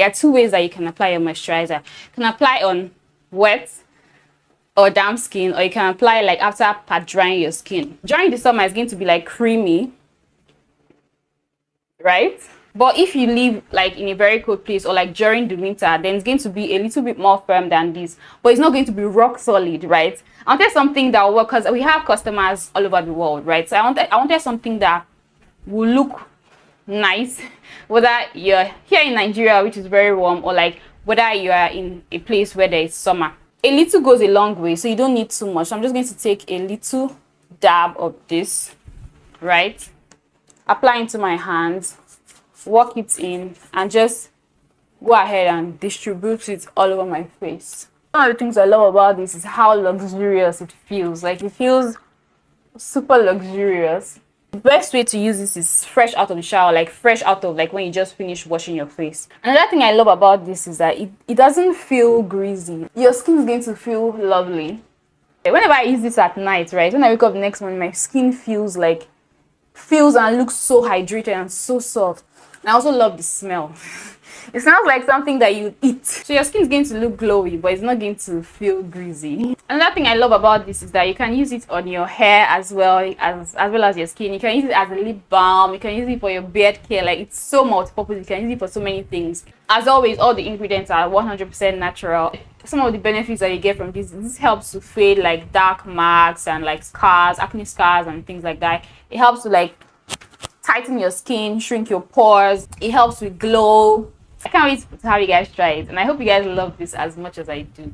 There are two ways that you can apply your moisturizer. You can apply on wet or damp skin, or you can apply like after pat drying your skin. During the summer, it's going to be like creamy, right? But if you live like in a very cold place or like during the winter, then it's going to be a little bit more firm than this, but it's not going to be rock solid, right? I wanted something that will work because we have customers all over the world, right? So I wanted something that will look nice, whether you're here in Nigeria, which is very warm, or like whether you are in a place where there is summer. A little goes a long way, so you don't need too much. So I'm just going to take a little dab of this, right? Apply into my hands, work it in, and just go ahead and distribute it all over my face. One of the things I love about this is how luxurious it feels. Like, it feels super luxurious. The best way to use this is fresh out of the shower, like fresh out of like when you just finish washing your face. Another thing I love about this is that it doesn't feel greasy. Your skin is going to feel lovely. Whenever I use this at night, right, when I wake up the next morning, my skin feels and looks so hydrated and so soft. And I also love the smell. It smells like something that you eat. So your skin is going to look glowy, but it's not going to feel greasy. Another thing I love about this is that you can use it on your hair as well as your skin. You can use it as a lip balm. You can use it for your beard care. Like, it's so multi-purpose. You can use it for so many things. As always, all the ingredients are 100% natural. Some of the benefits that you get from this helps to fade like dark marks and like scars, acne scars and things like that. It helps to like tighten your skin, shrink your pores. It helps with glow. I can't wait to have you guys try it, and I hope you guys love this as much as I do.